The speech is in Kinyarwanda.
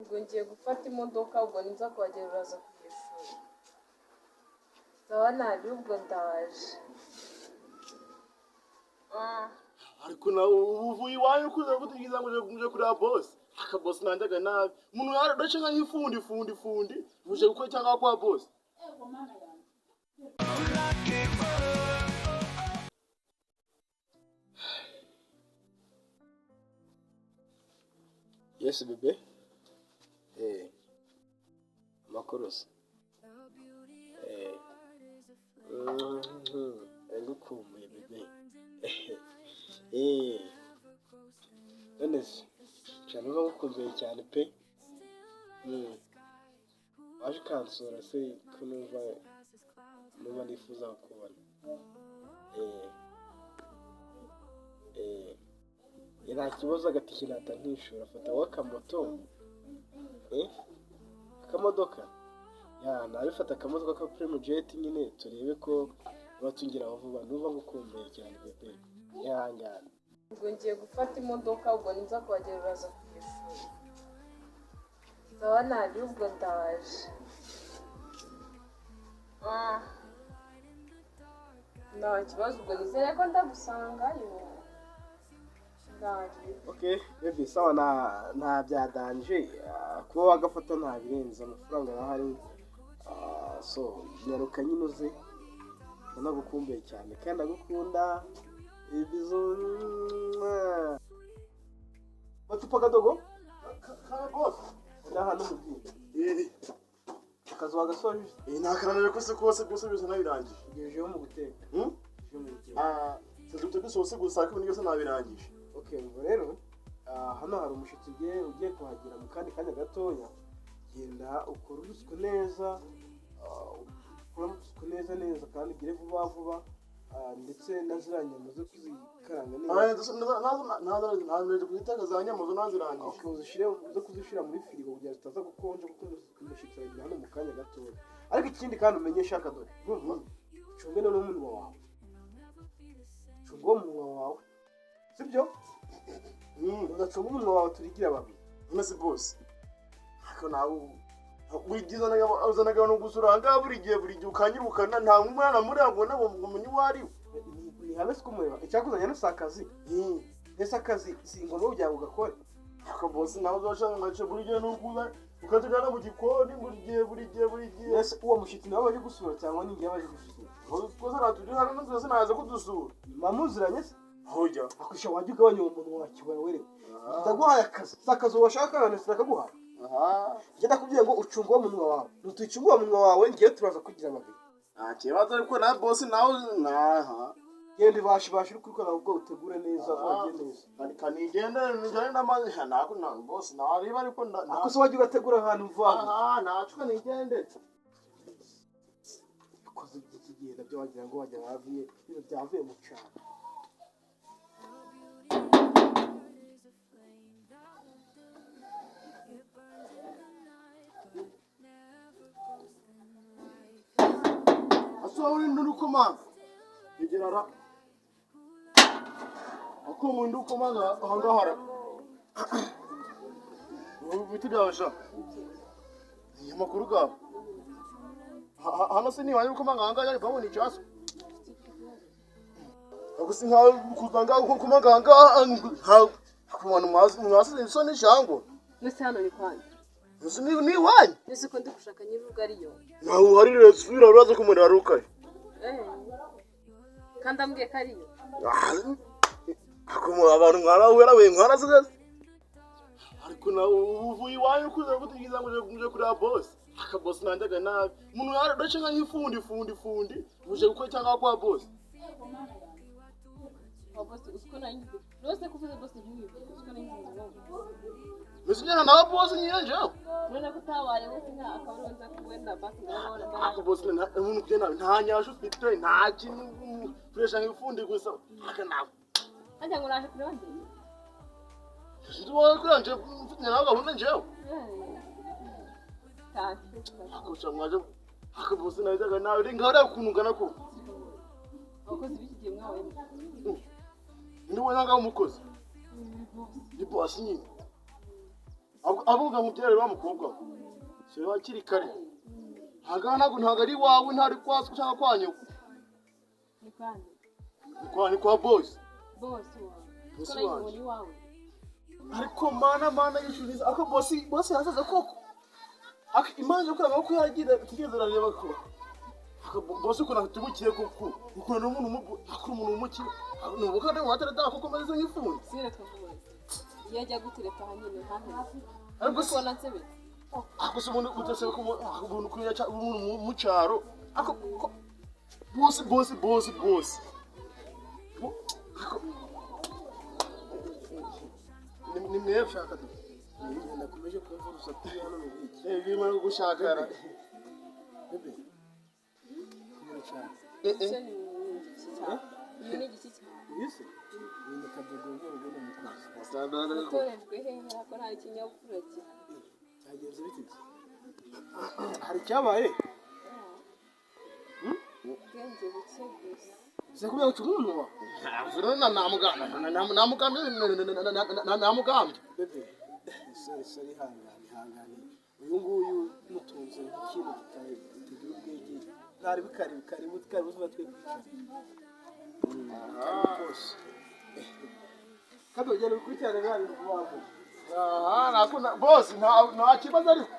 Ubwo ngiye gufata imodoka ubwo niza kuhagera uraza ku ishuri. Sawa nabi ubwo ndaje. Ariko nawe uvuye iwanyu kuza kutugiza ngo uje kuri boss. Aka boss nanjaga nabi. Umuntu yaradace nka ifundi. Uje gukora cyangwa kwa boss. Yes bebe. Makoros. Ngukumbuye bebe. Nonese cyane ngukumbuye cyane pe. Waje kansura se ko numva nifuza kubona. Nta kibazo agatike natantishura afata wakamoto. Akamodoka. Ya nabifata akamodoka ka Prime Jet nyine turebe ko batungira vuba nuva ngukumbuye cyane bebe. Yangana. Ubwo ngiye gufata imodoka ubwo niza kuhagera uraza ku ishuri. Sawa nabi ubwo ndaje. Nta kibazo ubwo nizere ko ndagusangayo. Okay, baby sawa nta byadanje kuba wagafata nta birenze amafaranga ahari. So nyaruka nyine uze nagukumbuye cyane kandi agukunda ibizo batupa kadogo boss hano mugiye akazi wagasoje nakaranaje kose byose nabirangije ngejeho mu guteka tuzute dusose gusa ko nigeze nabirangije. Okay ngo rero hano hari umushitsi ugiye kuhagera mu kandi kanya gatoya genda ukora urusiko neza neza kandi gire vuba ndetse naziranye muze kuzikaranga neza ntazo kuzitaka za nyamazo nazirangije. Okay uzishira muri firigo kugira zitaza gukonja kuko umushitsi ari hano mu kanya gatoya. Ariko ikindi kandi umenyesha akadore cunge no n'umunwa wawe cungo umunwa wawe sibyo udacunga umunwa wawe turigira babiri umeze bose. Ariko nawe wigiza uzanaga no gusuranga buri gihe ukanyirukana nta umwana muri abona ngo umenye wari ni habe sikumureba icyakuzanya n'isakazi nese akazi singomba kujya ugakora. Ako boss nawe uzashaka ngace buri gihe n'ukuza ukatugana mu gikoni buri gihe. Nese uwo mushiti nawe baje gusura cyangwa ningiye baje gusura koza ratuje hano nzose naza kudusura mamuziranye se hoja akusha waje ugabanya umuntu wakibara werewe ndaguhaye akazi washaka nese nakaguhaye. Ngenda kubwiye ngo ucunga uwo munwa wawe nutwicunga uwo munwa wawe ngiye turaza kugira amabiri kibazo ariko na boss nawe genda bashi uri kurikora ubwo utegure neza wagiye neza kanigenda nijane n'amazi nako na boss nawe ariko akose waje ugategura ahantu mva nacuka nigende koze ikigenda byo wagira ngo wajya bavuye bino byavuye mu cyaro. Asawuri ndurukomanga igirara ako mundu komanga hangahara bitudasha yamakuru ga hano se ni wanyu komanga hangaya babona icyaso agusi nka kuzanga uko komanga hanga kumwana mwasi so ni shango nese hano ni kwanje ni wanyu nese ko ndikushaka nyiruga ariyo naho hari resubira uraza kumurira rukaye kandi ambwiye ko ariyo akumu abantu mwarahwera we mwarazigaze. Ariko nawe uvuye iwanyu kuza kutugiza ngo uje kuri boss. Aka boss nanjaga nabi. Umuntu yaradace nka ifundi. Uje gukora cyangwa kwa boss. Boss usko nanjye rose kuvuza boss y'uyu usko nanjye Mesinya na boss nyanje. None kutawaye wese nka akaronza kuwenda basi ngabona bana. Aka boss umuntu kugenda nta nyasho ufite nta kintu fresha nk'ifundi gusa. Aka nawe Anja nguraje kuronde. Sizo kuranje mfite nawe gahunda njewe. Akucha mwaje akabosi najaga nawe ringara kunungana ko. Abakozi bikigiye mwawe. Ndi wona nga umukozi. Ni boss nyine. abuga mubyere bamukobwa se bakiri kare ntago ari wawe ntari kwasi cyangwa kwanyuka ni kwa boss wawe ariko mana yishuriza ako boss yazaza koko imana yo kuraba ko yagira kigezera reba ko boss ko natubukiye koko uko n'umuntu umuki nuko kandi watarata koko maze nk'ifundi sire twavuze yajya gutereta hanyine hano ariko ubona nsebe ako se umuntu utase ko umuntu kuyaca umuntu mu cyaro ako boss ni mwe shaka du nakomeje kumva urusaku hano mu biki bima gushakara bebe kumwe cyane ni igiki yise ni kadodo ngo mu kwasi utorejwe he ko nta kinyabupfura cye cyagenze bite hari cyabaye ubwenge buke gusa se kubera umuntu zero namugambye bebe sorry hangane uyu nguyu mutunze ikintu kitagira ubwenge bwari bukari buzuba twe bose kado gele ukurikirana bari kubaho nako boss nta kibazo ariko